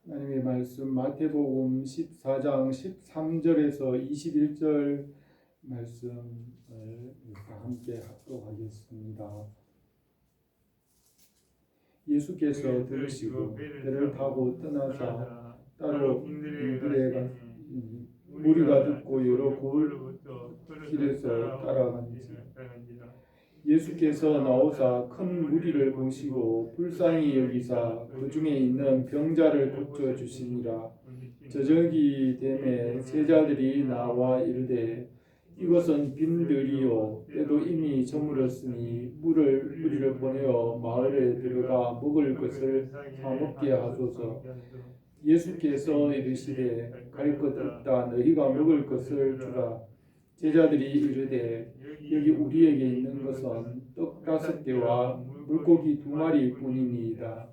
하나님의 말씀 마태복음 14장 13절에서 21절 말씀을 함께 합독하겠습니다. 예수께서 들으시고 배를 타고 떠나사 따로 빈들에 가시니 무리가 듣고 여러 길에서 따라간지라. 예수께서 나오사 큰 무리를 보시고 불쌍히 여기사 그 중에 있는 병자를 고쳐 주시니라. 저녁이 되매 제자들이 나와 이르되 이것은 빈들이요 때도 이미 저물었으니 무리를 보내어 마을에 들어가 먹을 것을 사 먹게 하소서. 예수께서 이르시되 갈 것 없다. 너희가 먹을 것을 주라. 제자들이 이르되 여기 우리에게 있는 것은 떡 5개와 물고기 2마리 뿐이니이다.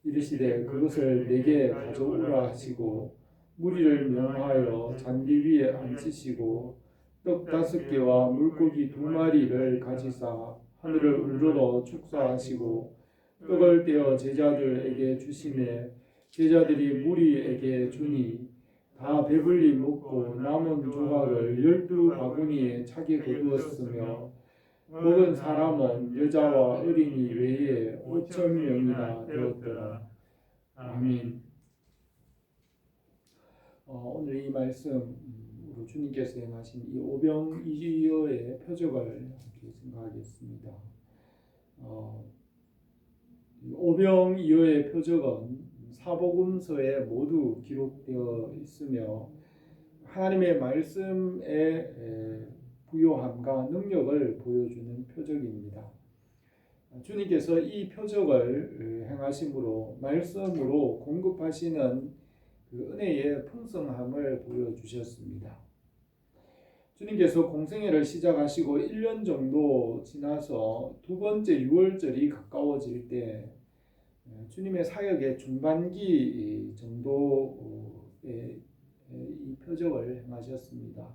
이르시되 그것을 내게 가져오라 하시고 무리를 명하여 잔디 위에 앉히시고 떡 5개와 물고기 2마리를 가지사 하늘을 우러러 축사하시고 떡을 떼어 제자들에게 주시매 제자들이 무리에게 주니 다 배불리 먹고 남은 조각을 12바구니에 차게 거두었으며 먹은 사람은 여자와 어린이 외에 5,000명이나 되었더라. 아멘. 오늘 이 말씀 주님께서 행하신 이 오병이어의 표적을 함께 생각하겠습니다. 오병이어의 표적은 사복음서에 모두 기록되어 있으며 하나님의 말씀의 부요함과 능력을 보여주는 표적입니다. 주님께서 이 표적을 행하심으로 말씀으로 공급하시는 그 은혜의 풍성함을 보여주셨습니다. 주님께서 공생애를 시작하시고 1년 정도 지나서 두 번째 유월절이 가까워질 때 주님의 사역의 중반기 정도의 이 표적을 행하셨습니다.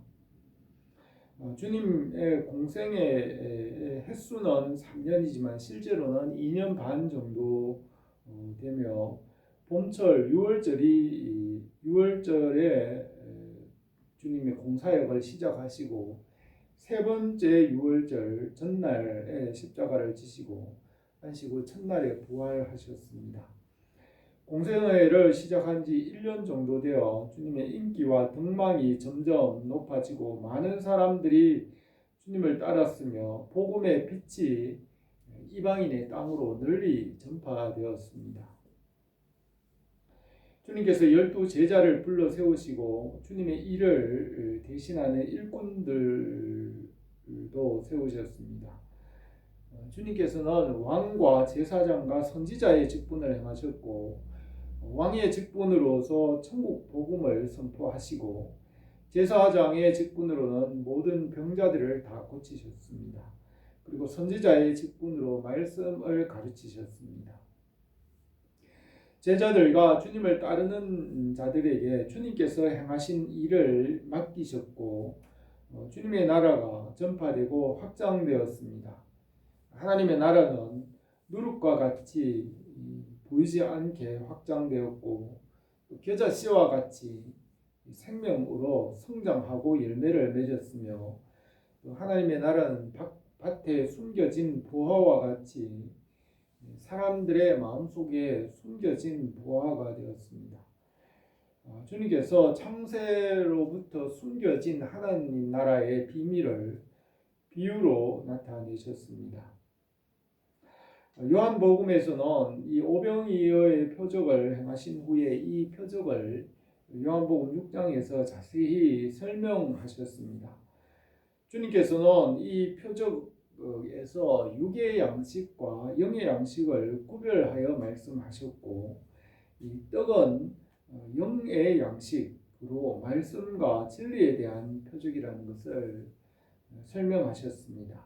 주님의 공생의 횟수는 3년이지만 실제로는 2년 반 정도 되며 봄철 6월절에 주님의 공사역을 시작하시고 세 번째 6월절 전날에 십자가를 지시고 안식 후 첫날에 부활하셨습니다. 공생애를 시작한 지 1년 정도 되어 주님의 인기와 등망이 점점 높아지고 많은 사람들이 주님을 따랐으며 복음의 빛이 이방인의 땅으로 널리 전파되었습니다. 주님께서 12 제자를 불러 세우시고 주님의 일을 대신하는 일꾼들도 세우셨습니다. 주님께서는 왕과 제사장과 선지자의 직분을 행하셨고 왕의 직분으로서 천국 복음을 선포하시고 제사장의 직분으로는 모든 병자들을 다 고치셨습니다. 그리고 선지자의 직분으로 말씀을 가르치셨습니다. 제자들과 주님을 따르는 자들에게 주님께서 행하신 일을 맡기셨고 주님의 나라가 전파되고 확장되었습니다. 하나님의 나라는 누룩과 같이 보이지 않게 확장되었고 겨자씨와 같이 생명으로 성장하고 열매를 맺었으며 하나님의 나라는 밭에 숨겨진 보화와 같이 사람들의 마음속에 숨겨진 보화가 되었습니다. 주님께서 창세로부터 숨겨진 하나님 나라의 비밀을 비유로 나타내셨습니다. 요한복음에서는 이 오병이어의 표적을 행하신 후에 이 표적을 요한복음 6장에서 자세히 설명하셨습니다. 주님께서는 이 표적에서 육의 양식과 영의 양식을 구별하여 말씀하셨고 이 떡은 영의 양식으로 말씀과 진리에 대한 표적이라는 것을 설명하셨습니다.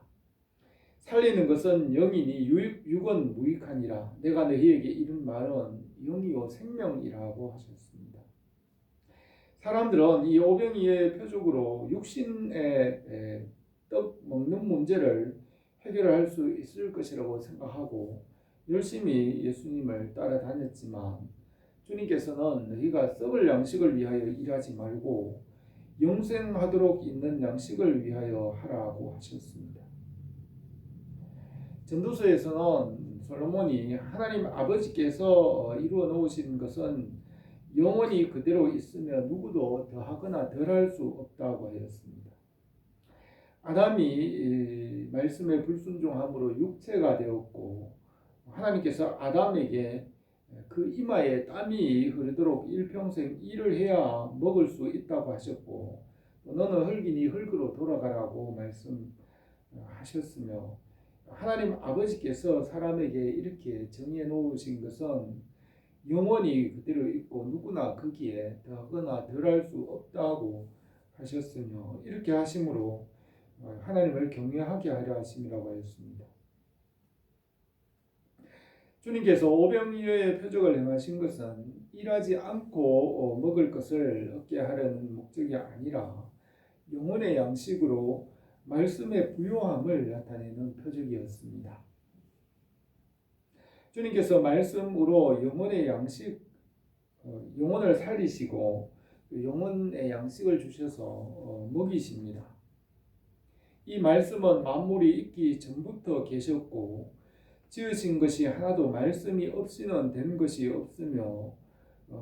살리는 것은 영이니 육은 무익하니라. 내가 너희에게 이른 말은 영이요 생명이라고 하셨습니다. 사람들은 이 오병이어의 표적으로 육신의 떡 먹는 문제를 해결할 수 있을 것이라고 생각하고 열심히 예수님을 따라다녔지만 주님께서는 너희가 썩을 양식을 위하여 일하지 말고 영생하도록 있는 양식을 위하여 하라고 하셨습니다. 전도서에서는 솔로몬이 하나님 아버지께서 이루어 놓으신 것은 영원히 그대로 있으며 누구도 더하거나 덜할 수 없다고 하였습니다. 아담이 말씀에 불순종함으로 육체가 되었고 하나님께서 아담에게 그 이마에 땀이 흐르도록 일평생 일을 해야 먹을 수 있다고 하셨고 너는 흙이니 흙으로 돌아가라고 말씀하셨으며 하나님 아버지께서 사람에게 이렇게 정해 놓으신 것은 영원히 그대로 있고 누구나 거기에 더하거나 덜할 수 없다고 하셨으며 이렇게 하심으로 하나님을 경외하게 하려 하심이라고 하였습니다. 주님께서 오병이어의 표적을 행하신 것은 일하지 않고 먹을 것을 얻게 하려는 목적이 아니라 영혼의 양식으로 말씀의 부요함을 나타내는 표적이었습니다. 주님께서 말씀으로 영혼의 양식, 영혼을 살리시고 영혼의 양식을 주셔서 먹이십니다. 이 말씀은 만물이 있기 전부터 계셨고 지으신 것이 하나도 말씀이 없이는 된 것이 없으며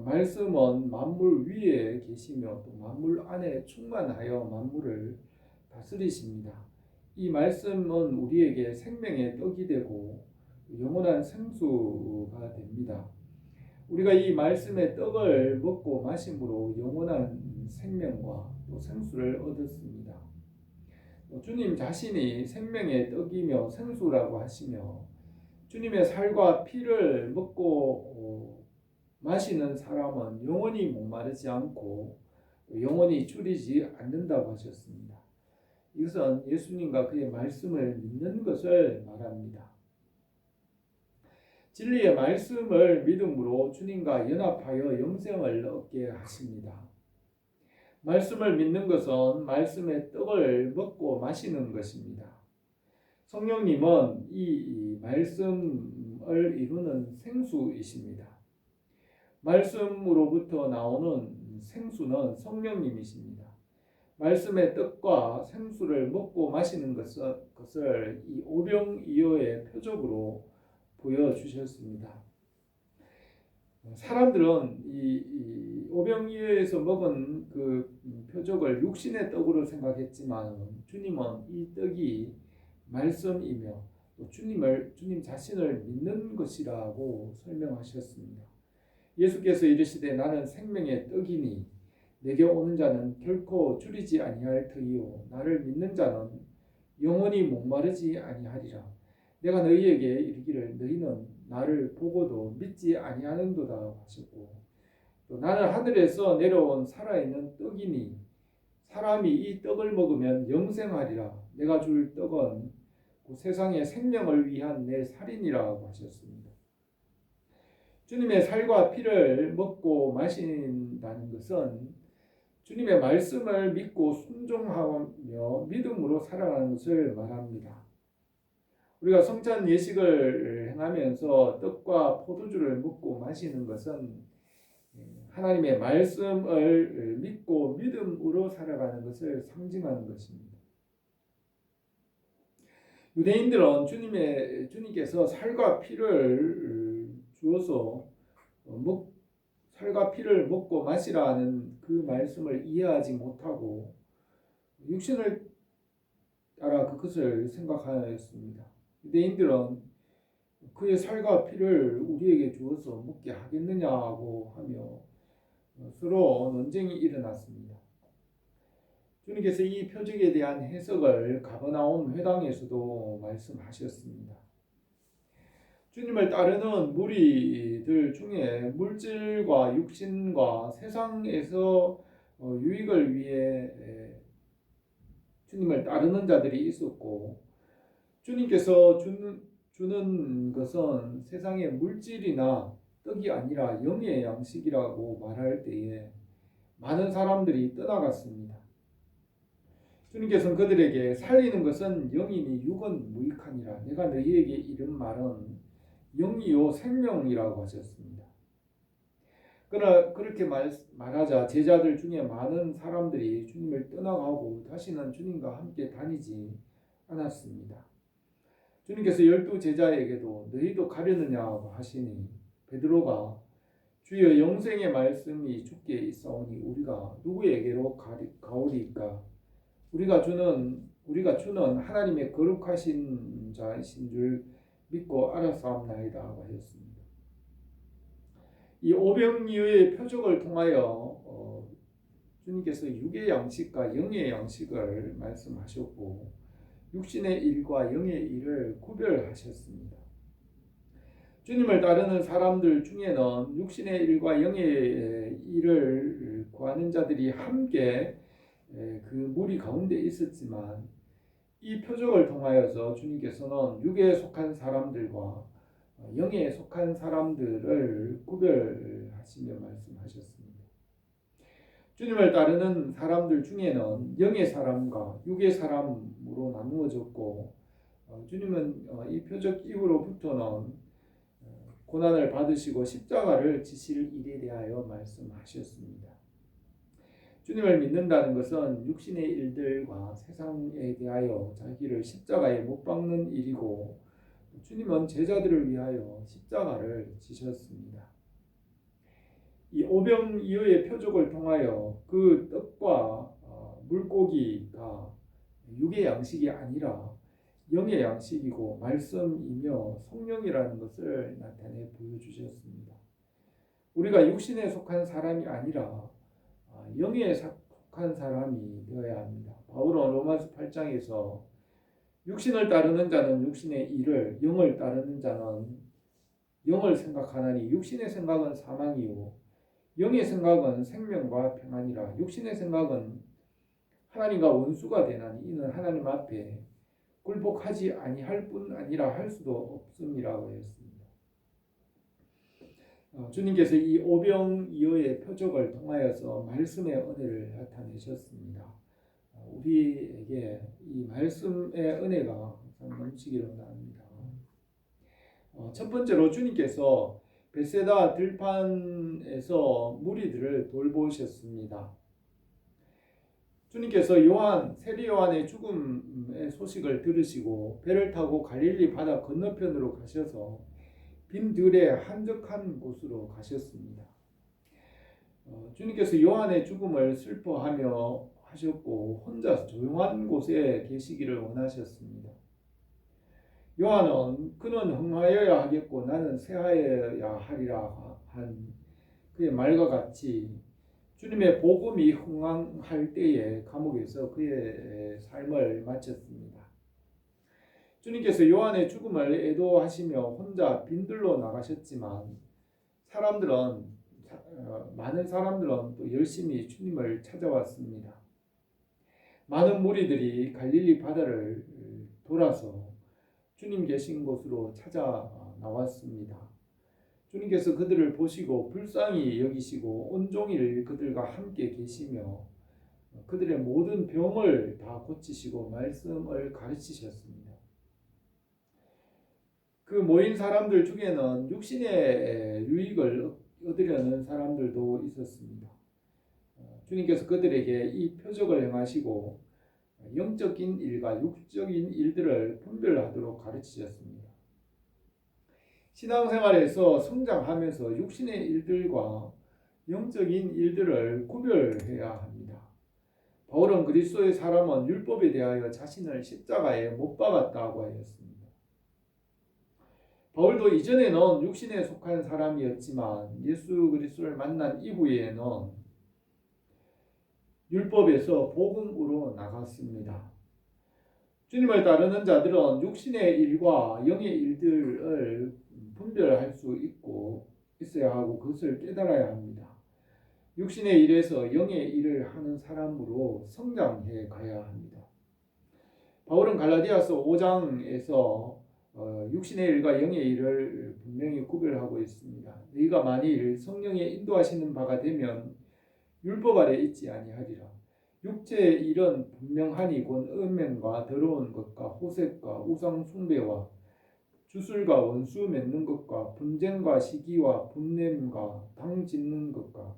말씀은 만물 위에 계시며 또 만물 안에 충만하여 만물을 다스리십니다. 이 말씀은 우리에게 생명의 떡이 되고 영원한 생수가 됩니다. 우리가 이 말씀의 떡을 먹고 마심으로 영원한 생명과 또 생수를 얻었습니다. 주님 자신이 생명의 떡이며 생수라고 하시며 주님의 살과 피를 먹고 마시는 사람은 영원히 목마르지 않고 영원히 줄이지 않는다고 하셨습니다. 이것은 예수님과 그의 말씀을 믿는 것을 말합니다. 진리의 말씀을 믿음으로 주님과 연합하여 영생을 얻게 하십니다. 말씀을 믿는 것은 말씀의 떡을 먹고 마시는 것입니다. 성령님은 이 말씀을 이루는 생수이십니다. 말씀으로부터 나오는 생수는 성령님이십니다. 말씀의 떡과 생수를 먹고 마시는 것을 이 오병이어의 표적으로 보여주셨습니다. 사람들은 이 오병이어에서 먹은 그 표적을 육신의 떡으로 생각했지만 주님은 이 떡이 말씀이며 또 주님 자신을 믿는 것이라고 설명하셨습니다. 예수께서 이르시되 나는 생명의 떡이니 내게 오는 자는 결코 줄이지 아니할 터이요 나를 믿는 자는 영원히 목마르지 아니하리라. 내가 너희에게 이르기를 너희는 나를 보고도 믿지 아니하는도다 하셨고 또 나는 하늘에서 내려온 살아있는 떡이니 사람이 이 떡을 먹으면 영생하리라. 내가 줄 떡은 그 세상의 생명을 위한 내 살이니라고 하셨습니다. 주님의 살과 피를 먹고 마신다는 것은 주님의 말씀을 믿고 순종하며 믿음으로 살아가는 것을 말합니다. 우리가 성찬 예식을 행하면서 떡과 포도주를 먹고 마시는 것은 하나님의 말씀을 믿고 믿음으로 살아가는 것을 상징하는 것입니다. 유대인들은 주님께서 살과 피를 주어서 살과 피를 먹고 마시라는 그 말씀을 이해하지 못하고 육신을 따라 그것을 생각하였습니다. 유대인들은 그의 살과 피를 우리에게 주어서 먹게 하겠느냐고 하며 서로 논쟁이 일어났습니다. 주님께서 이 표적에 대한 해석을 가버나움 회당에서도 말씀하셨습니다. 주님을 따르는 무리들 중에 물질과 육신과 세상에서 유익을 위해 주님을 따르는 자들이 있었고 주님께서 주는 것은 세상의 물질이나 떡이 아니라 영의 양식이라고 말할 때에 많은 사람들이 떠나갔습니다. 주님께서는 그들에게 살리는 것은 영이니 육은 무익하니라. 내가 너희에게 이른 말은 영이요 생명이라고 하셨습니다. 그러나 그렇게 말하자 제자들 중에 많은 사람들이 주님을 떠나가고 다시는 주님과 함께 다니지 않았습니다. 주님께서 12제자에게도 너희도 가려느냐고 하시니 베드로가 주여 영생의 말씀이 주께 있사오니 우리가 누구에게로 가오리까? 우리가 주는 하나님의 거룩하신 자이신 줄 믿고 알았사옵나이다 하였습니다. 이 오병이어의 표적을 통하여 주님께서 육의 양식과 영의 양식을 말씀하셨고 육신의 일과 영의 일을 구별하셨습니다. 주님을 따르는 사람들 중에는 육신의 일과 영의 일을 구하는 자들이 함께 그 무리 가운데 있었지만 이 표적을 통하여서 주님께서는 육에 속한 사람들과 영에 속한 사람들을 구별하시며 말씀하셨습니다. 주님을 따르는 사람들 중에는 영의 사람과 육의 사람으로 나누어졌고 주님은 이 표적 이후로부터는 고난을 받으시고 십자가를 지실 일에 대하여 말씀하셨습니다. 주님을 믿는다는 것은 육신의 일들과 세상에 대하여 자기를 십자가에 못 박는 일이고 주님은 제자들을 위하여 십자가를 지셨습니다. 이 오병이어의 표적을 통하여 그 떡과 물고기가 육의 양식이 아니라 영의 양식이고 말씀이며 성령이라는 것을 나타내 보여주셨습니다. 우리가 육신에 속한 사람이 아니라 영에 속한 사람이 되어야 합니다. 바울은 로마서 8장에서 육신을 따르는 자는 육신의 일을, 영을 따르는 자는 영을 생각하나니 육신의 생각은 사망이요 영의 생각은 생명과 평안이라. 육신의 생각은 하나님과 원수가 되나니 이는 하나님 앞에 굴복하지 아니할 뿐 아니라 할 수도 없음이라고 했습니다. 주님께서 이 오병이어의 표적을 통하여서 말씀의 은혜를 나타내셨습니다. 우리에게 이 말씀의 은혜가 항상 넘치기를 원합니다. 첫 번째로 주님께서 벳세다 들판에서 무리들을 돌보셨습니다. 주님께서 세리 요한의 죽음의 소식을 들으시고 배를 타고 갈릴리 바다 건너편으로 가셔서 빈 들에 한적한 곳으로 가셨습니다. 주님께서 요한의 죽음을 슬퍼하며 하셨고 혼자 조용한 곳에 계시기를 원하셨습니다. 요한은 그는 흥하여야 하겠고 나는 쇠하여야 하리라 한 그의 말과 같이 주님의 복음이 흥황할 때에 감옥에서 그의 삶을 마쳤습니다. 주님께서 요한의 죽음을 애도하시며 혼자 빈들로 나가셨지만 많은 사람들은 또 열심히 주님을 찾아왔습니다. 많은 무리들이 갈릴리 바다를 돌아서 주님 계신 곳으로 찾아 나왔습니다. 주님께서 그들을 보시고 불쌍히 여기시고 온종일 그들과 함께 계시며 그들의 모든 병을 다 고치시고 말씀을 가르치셨습니다. 그 모인 사람들 중에는 육신의 유익을 얻으려는 사람들도 있었습니다. 주님께서 그들에게 이 표적을 행하시고 영적인 일과 육적인 일들을 분별하도록 가르치셨습니다. 신앙생활에서 성장하면서 육신의 일들과 영적인 일들을 구별해야 합니다. 바울은 그리스도의 사람은 율법에 대하여 자신을 십자가에 못 박았다고 하였습니다. 바울도 이전에는 육신에 속한 사람이었지만 예수 그리스도를 만난 이후에는 율법에서 복음으로 나갔습니다. 주님을 따르는 자들은 육신의 일과 영의 일들을 분별할 수 있어야 하고 그것을 깨달아야 합니다. 육신의 일에서 영의 일을 하는 사람으로 성장해 가야 합니다. 바울은 갈라디아서 5장에서 육신의 일과 영의 일을 분명히 구별하고 있습니다. 너희가 만일 성령의 인도하시는 바가 되면 율법 아래 있지 아니하리라. 육체의 일은 분명하니 곧 음행과 더러운 것과 호색과 우상 숭배와 주술과 원수 맺는 것과 분쟁과 시기와 분냄과 당 짓는 것과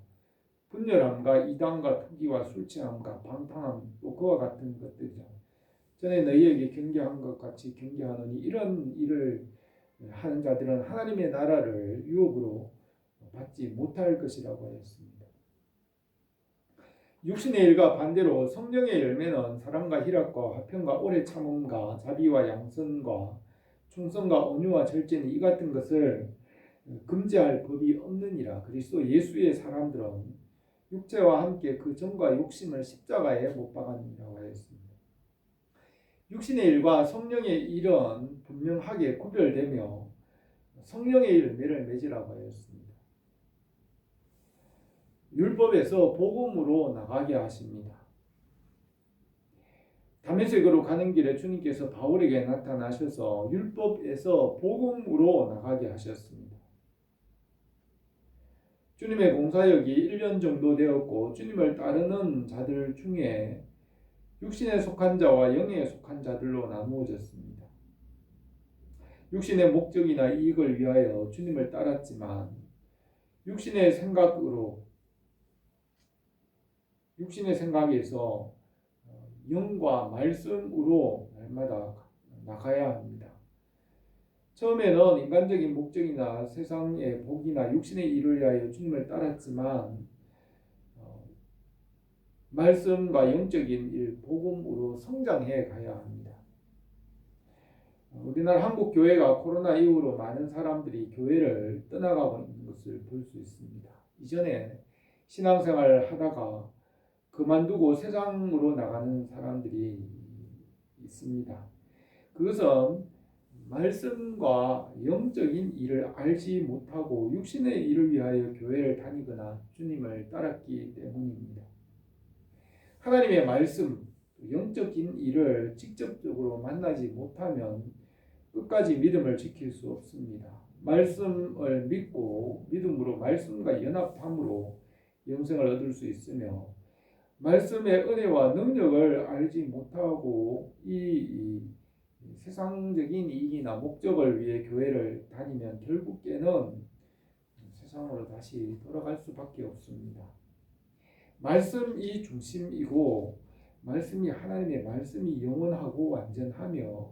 분열함과 이단과 투기와 술 취함과 방탕함 또 그와 같은 것들이죠. 전에 너희에게 경계한 것 같이 경계하노니 이런 일을 하는 자들은 하나님의 나라를 유업으로 받지 못할 것이라고 하였습니다. 육신의 일과 반대로 성령의 열매는 사랑과 희락과 화평과 오래 참음과 자비와 양선과 충성과 온유와 절제는 이 같은 것을 금지할 법이 없느니라. 그리스도 예수의 사람들은 육체와 함께 그 정과 욕심을 십자가에 못 박았느니라고 하였습니다. 육신의 일과 성령의 일은 분명하게 구별되며 성령의 열매를 맺으라고 하였습니다. 율법에서 복음으로 나가게 하십니다. 다메섹으로 가는 길에 주님께서 바울에게 나타나셔서 율법에서 복음으로 나가게 하셨습니다. 주님의 공사역이 1년 정도 되었고 주님을 따르는 자들 중에 육신에 속한 자와 영에 속한 자들로 나누어졌습니다. 육신의 목적이나 이익을 위하여 주님을 따랐지만 육신의 생각에서 영과 말씀으로 날마다 나가야 합니다. 처음에는 인간적인 목적이나 세상의 복이나 육신의 일을 위하여 주님을 따랐지만 말씀과 영적인 일, 복음으로 성장해 가야 합니다. 우리나라 한국 교회가 코로나 이후로 많은 사람들이 교회를 떠나가고 있는 것을 볼 수 있습니다. 이전에 신앙생활을 하다가 그만두고 세상으로 나가는 사람들이 있습니다. 그것은 말씀과 영적인 일을 알지 못하고 육신의 일을 위하여 교회를 다니거나 주님을 따랐기 때문입니다. 하나님의 말씀, 영적인 일을 직접적으로 만나지 못하면 끝까지 믿음을 지킬 수 없습니다. 말씀을 믿고 믿음으로 말씀과 연합함으로 영생을 얻을 수 있으며 말씀의 은혜와 능력을 알지 못하고 이 세상적인 이익이나 목적을 위해 교회를 다니면 결국에는 세상으로 다시 돌아갈 수밖에 없습니다. 말씀이 중심이고 말씀이 하나님의 말씀이 영원하고 완전하며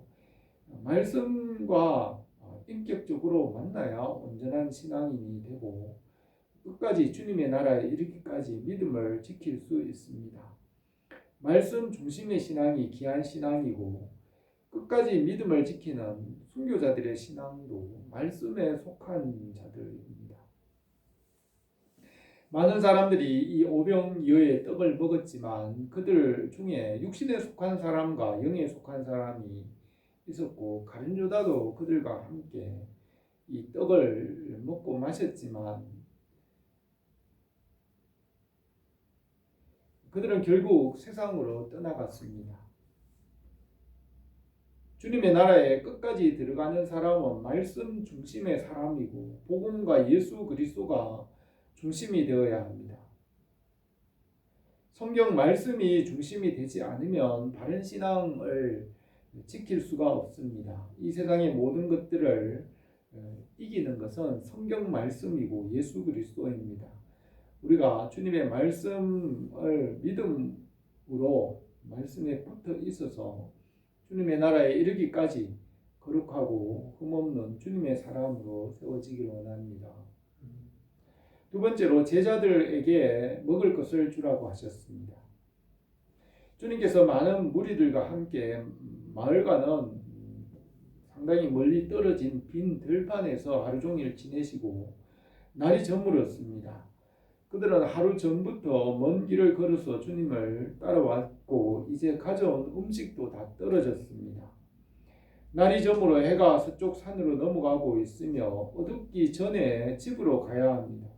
말씀과 인격적으로 만나야 온전한 신앙인이 되고 끝까지 주님의 나라에 이르기까지 믿음을 지킬 수 있습니다. 말씀 중심의 신앙이 귀한 신앙이고 끝까지 믿음을 지키는 순교자들의 신앙도 말씀에 속한 자들입니다. 많은 사람들이 이 오병이어의 떡을 먹었지만 그들 중에 육신에 속한 사람과 영에 속한 사람이 있었고 가룟 유다도 그들과 함께 이 떡을 먹고 마셨지만 그들은 결국 세상으로 떠나갔습니다. 주님의 나라에 끝까지 들어가는 사람은 말씀 중심의 사람이고 복음과 예수 그리스도가 중심이 되어야 합니다. 성경 말씀이 중심이 되지 않으면 바른 신앙을 지킬 수가 없습니다. 이 세상의 모든 것들을 이기는 것은 성경 말씀이고 예수 그리스도입니다. 우리가 주님의 말씀을 믿음으로 말씀에 붙어 있어서 주님의 나라에 이르기까지 거룩하고 흠없는 주님의 사람으로 세워지기를 원합니다. 두 번째로 제자들에게 먹을 것을 주라고 하셨습니다. 주님께서 많은 무리들과 함께 마을과는 상당히 멀리 떨어진 빈 들판에서 하루 종일 지내시고 날이 저물었습니다. 그들은 하루 전부터 먼 길을 걸어서 주님을 따라왔고 이제 가져온 음식도 다 떨어졌습니다. 날이 저물어 해가 서쪽 산으로 넘어가고 있으며 어둡기 전에 집으로 가야 합니다.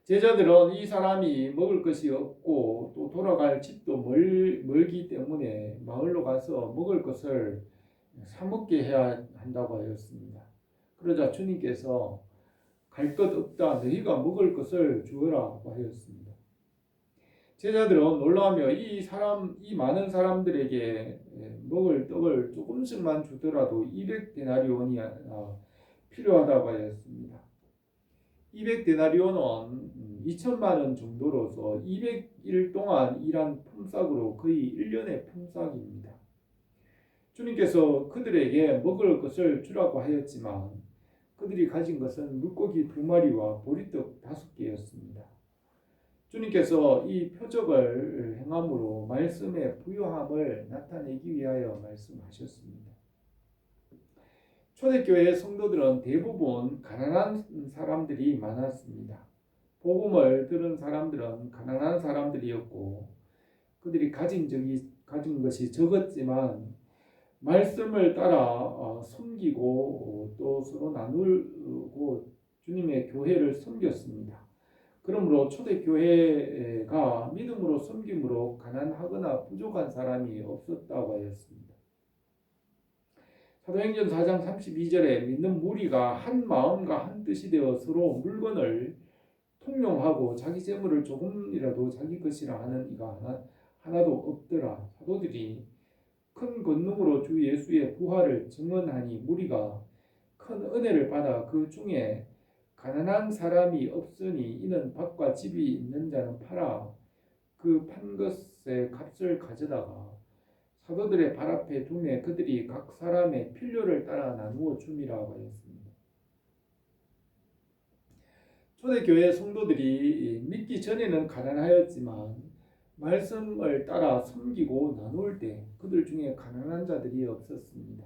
제자들은 이 사람이 먹을 것이 없고 또 돌아갈 집도 멀기 때문에 마을로 가서 먹을 것을 사 먹게 해야 한다고 하였습니다. 그러자 주님께서 갈 것 없다 너희가 먹을 것을 주어라고 하였습니다. 제자들은 놀라며 이 많은 사람들에게 먹을 떡을 조금씩만 주더라도 200데나리온이 필요하다고 하였습니다. 200데나리온은 2천만 원 정도로서 200일 동안 일한 품삯으로 거의 1년의 품삯입니다. 주님께서 그들에게 먹을 것을 주라고 하였지만 그들이 가진 것은 물고기 2마리와 보리떡 5개였습니다. 주님께서 이 표적을 행함으로 말씀의 부요함을 나타내기 위하여 말씀하셨습니다. 초대교회 성도들은 대부분 가난한 사람들이 많았습니다. 복음을 들은 사람들은 가난한 사람들이었고 그들이 가진 것이 적었지만 말씀을 따라 섬기고 또 서로 나누고 주님의 교회를 섬겼습니다. 그러므로 초대교회가 믿음으로 섬김으로 가난하거나 부족한 사람이 없었다고 하였습니다. 사도행전 4장 32절에 믿는 무리가 한 마음과 한 뜻이 되어 서로 물건을 통용하고 자기 재물을 조금이라도 자기 것이라 하는 이가 하나도 없더라. 사도들이 큰 권능으로 주 예수의 부활을 증언하니 무리가 큰 은혜를 받아 그 중에 가난한 사람이 없으니 이는 밭과 집이 있는 자는 팔아 그 판 것의 값을 가져다가 사도들의 발 앞에 두매 그들이 각 사람의 필요를 따라 나누어 줌이라고 하였습니다. 초대교회 성도들이 믿기 전에는 가난하였지만 말씀을 따라 섬기고 나눌 때 그들 중에 가난한 자들이 없었습니다.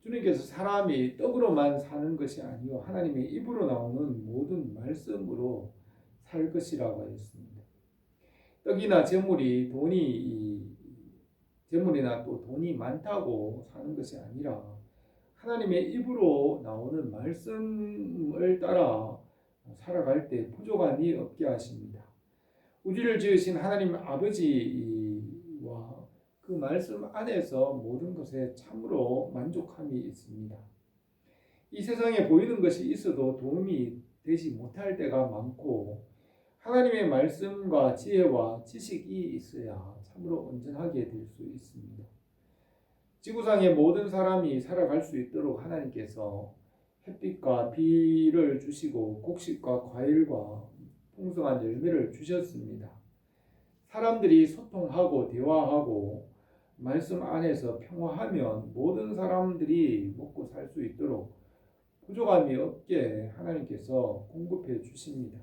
주님께서 사람이 떡으로만 사는 것이 아니요 하나님의 입으로 나오는 모든 말씀으로 살 것이라고 하였습니다. 떡이나 재물이나 또 돈이 많다고 사는 것이 아니라 하나님의 입으로 나오는 말씀을 따라 살아갈 때 부족함이 없게 하십니다. 우리를 지으신 하나님 아버지와 그 말씀 안에서 모든 것에 참으로 만족함이 있습니다. 이 세상에 보이는 것이 있어도 도움이 되지 못할 때가 많고 하나님의 말씀과 지혜와 지식이 있어야 참으로 온전하게 될 수 있습니다. 지구상의 모든 사람이 살아갈 수 있도록 하나님께서 햇빛과 비를 주시고 곡식과 과일과 풍성한 열매를 주셨습니다. 사람들이 소통하고 대화하고 말씀 안에서 평화하면 모든 사람들이 먹고 살 수 있도록 부족함이 없게 하나님께서 공급해 주십니다.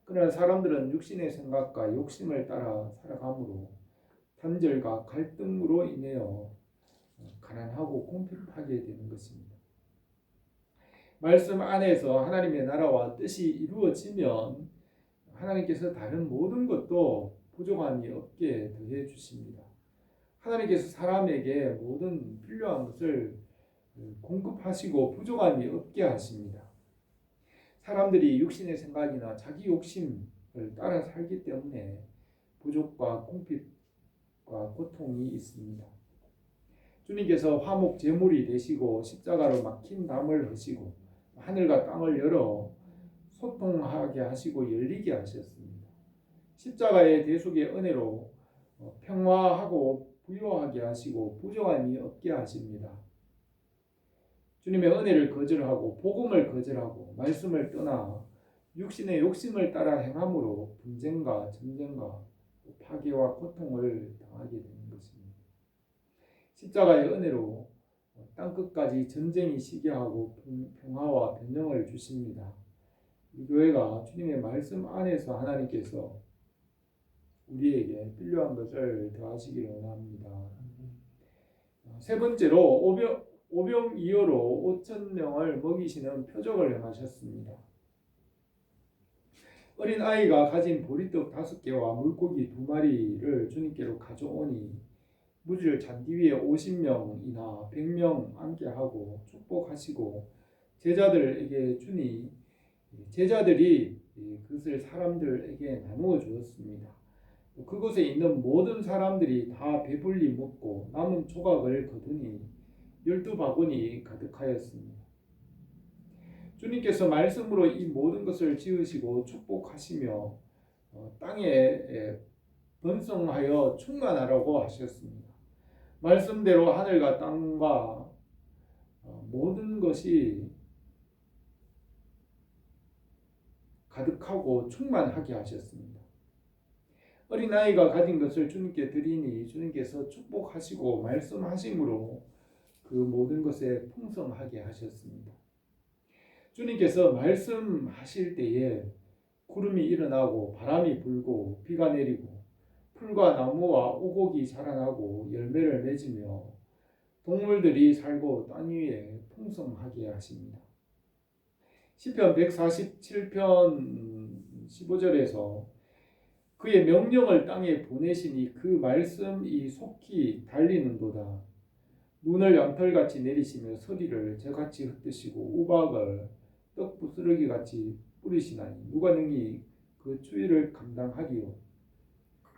그러나 사람들은 육신의 생각과 욕심을 따라 살아가므로 단절과 갈등으로 인하여 가난하고 궁핍하게 되는 것입니다. 말씀 안에서 하나님의 나라와 뜻이 이루어지면 하나님께서 다른 모든 것도 부족함이 없게 더해 주십니다. 하나님께서 사람에게 모든 필요한 것을 공급하시고 부족함이 없게 하십니다. 사람들이 육신의 생각이나 자기 욕심을 따라 살기 때문에 부족과 궁핍과 고통이 있습니다. 주님께서 화목 제물이 되시고 십자가로 막힌 담을 하시고 하늘과 땅을 열어 소통하게 하시고 열리게 하셨습니다. 십자가의 대속의 은혜로 평화하고 부요하게 하시고 부족함이 없게 하십니다. 주님의 은혜를 거절하고 복음을 거절하고 말씀을 떠나 육신의 욕심을 따라 행함으로 분쟁과 전쟁과 파괴와 고통을 당하게 되는 것입니다. 십자가의 은혜로 땅끝까지 전쟁이 시게 하고 평화와 변형을 주십니다. 이 교회가 주님의 말씀 안에서 하나님께서 우리에게 필요한 것을 더하시기를 원합니다. 세 번째로 오병이어로 5,000명을 먹이시는 표적을 행하셨습니다. 어린 아이가 가진 보리떡 5개와 물고기 2마리를 주님께로 가져오니 무리를 잔디 위에 50명이나 100명 앉게 하고 축복하시고 제자들에게 주니 제자들이 그것을 사람들에게 나누어 주었습니다. 그곳에 있는 모든 사람들이 다 배불리 먹고 남은 조각을 거두니 12바구니 가득하였습니다. 주님께서 말씀으로 이 모든 것을 지으시고 축복하시며 땅에 번성하여 충만하라고 하셨습니다. 말씀대로 하늘과 땅과 모든 것이 가득하고 충만하게 하셨습니다. 어린아이가 가진 것을 주님께 드리니 주님께서 축복하시고 말씀하심으로 그 모든 것에 풍성하게 하셨습니다. 주님께서 말씀하실 때에 구름이 일어나고 바람이 불고 비가 내리고 풀과 나무와 오곡이 자라나고 열매를 맺으며 동물들이 살고 땅 위에 풍성하게 하십니다. 시편 147편 15절에서 그의 명령을 땅에 보내시니 그 말씀이 속히 달리는도다. 눈을 양털같이 내리시며 서리를 저같이 흩으시고 우박을 떡 부스러기같이 뿌리시나니 누가 능히 그 추위를 감당하리요.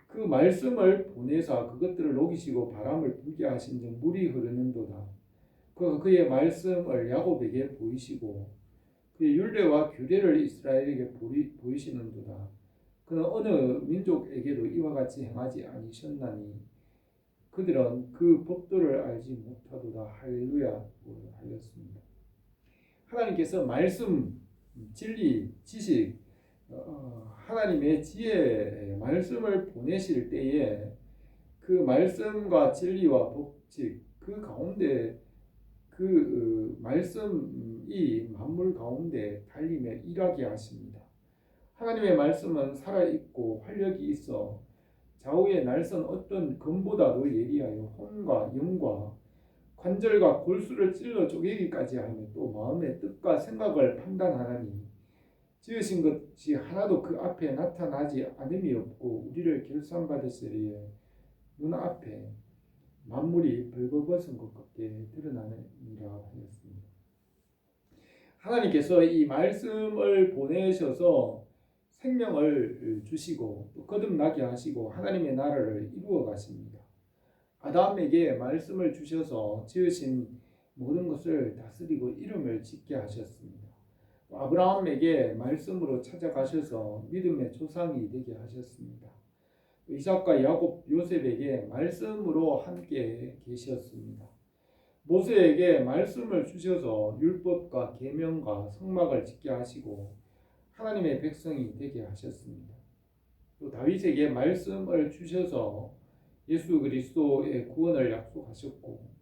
그 말씀을 보내사 그것들을 녹이시고 바람을 불게 하신즉 물이 흐르는도다. 그의 말씀을 야곱에게 보이시고 그의 율례와 규례를 이스라엘에게 보이시는도다. 그는 어느 민족에게도 이와 같이 행하지 아니셨나니 그들은 그 법도를 알지 못하도다. 할렐루야 하였습니다. 하나님께서 말씀, 진리, 지식, 하나님의 지혜 말씀을 보내실 때에 그 말씀과 진리와 법칙 그 가운데 그 말씀이 만물 가운데 달리며 일하게 하십니다. 하나님의 말씀은 살아있고 활력이 있어 좌우의 날선 어떤 검보다도 예리하여 혼과 영과 관절과 골수를 찔러 쪼개기까지 하며 또 마음의 뜻과 생각을 판단하나니 지으신 것이 하나도 그 앞에 나타나지 않음이 없고 우리를 결산받으시리에 눈앞에 만물이 벌거벗은 것 같게 드러나느니라 하였습니다. 하나님께서 이 말씀을 보내셔서 생명을 주시고 또 거듭나게 하시고 하나님의 나라를 이루어 가십니다. 아담에게 말씀을 주셔서 지으신 모든 것을 다스리고 이름을 짓게 하셨습니다. 아브라함에게 말씀으로 찾아가셔서 믿음의 조상이 되게 하셨습니다. 이삭과 야곱, 요셉에게 말씀으로 함께 계셨습니다. 모세에게 말씀을 주셔서 율법과 계명과 성막을 짓게 하시고 하나님의 백성이 되게 하셨습니다. 또 다윗에게 말씀을 주셔서 예수 그리스도의 구원을 약속하셨고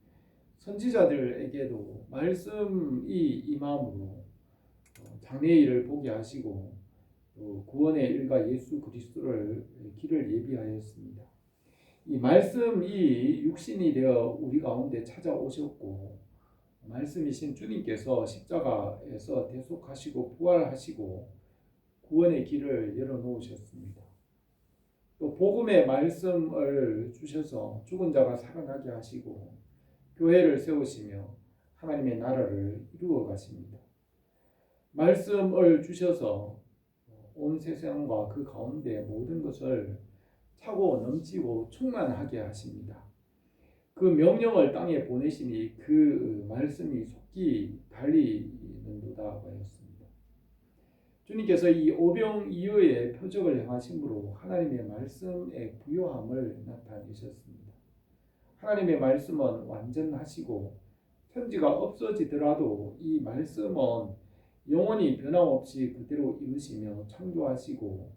선지자들에게도 말씀이 임함으로 장래의 일을 보게 하시고 또 구원의 일과 예수 그리스도를 길을 예비하였습니다. 이 말씀이 육신이 되어 우리 가운데 찾아오셨고 말씀이신 주님께서 십자가에서 대속하시고 부활하시고 구원의 길을 열어놓으셨습니다. 또 복음의 말씀을 주셔서 죽은 자가 살아나게 하시고 교회를 세우시며 하나님의 나라를 이루어 가십니다. 말씀을 주셔서 온 세상과 그 가운데 모든 것을 차고 넘치고 충만하게 하십니다. 그 명령을 땅에 보내시니 그 말씀이 속히 달리는도다 하였습니다. 주님께서 이 오병이어의 표적을 행하심으로 하나님의 말씀의 부요함을 나타내셨습니다. 하나님의 말씀은 완전하시고 천지가 없어지더라도 이 말씀은 영원히 변함없이 그대로 이루시며 창조하시고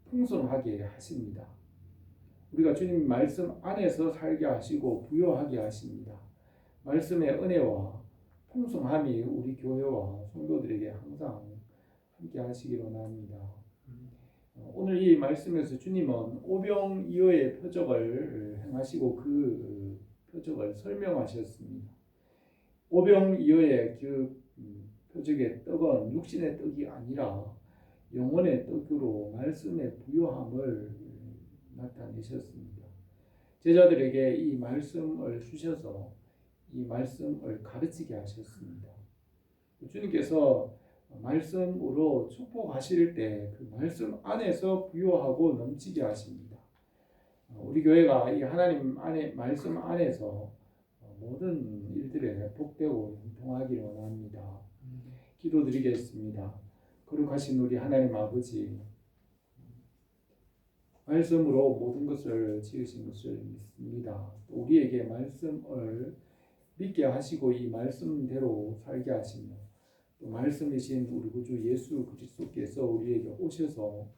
풍성하게 하십니다. 우리가 주님 말씀 안에서 살게 하시고 부요하게 하십니다. 말씀의 은혜와 풍성함이 우리 교회와 성도들에게 항상 함께 하시기로 원합니다. 오늘 이 말씀에서 주님은 오병이어의 표적을 행하시고 그 표적을 설명하셨습니다. 오병이어의 그 표적의 떡은 육신의 떡이 아니라 영혼의 떡으로 말씀의 부요함을 나타내셨습니다. 제자들에게 이 말씀을 주셔서 이 말씀을 가르치게 하셨습니다. 주님께서 말씀으로 축복하실 때 그 말씀 안에서 부요하고 넘치게 하십니다. 우리 교회가 이 하나님 안에 말씀 안에서 모든 일들에 복되고 형통하기를 원합니다. 기도드리겠습니다. 거룩하신 우리 하나님 아버지, 말씀으로 모든 것을 지으신 것을 믿습니다. 또 우리에게 말씀을 믿게 하시고 이 말씀대로 살게 하시며 또 말씀이신 우리 구주 예수 그리스도께서 우리에게 오셔서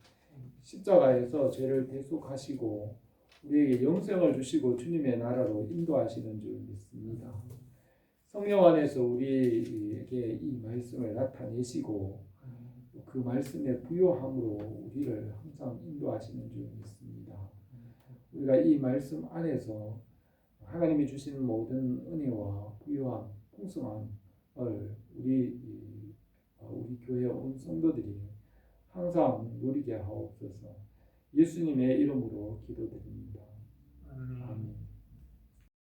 십자가에서 죄를 대속하시고 우리에게 영생을 주시고 주님의 나라로 인도하시는 줄 믿습니다. 성령 안에서 우리에게 이 말씀을 나타내시고 그 말씀의 부요함으로 우리를 항상 인도하시는 줄 믿습니다. 우리가 이 말씀 안에서 하나님이 주신 모든 은혜와 부요함, 풍성함을 우리 교회 온 성도들이 항상 누리게 하옵소서. 예수님의 이름으로 기도드립니다. 아멘.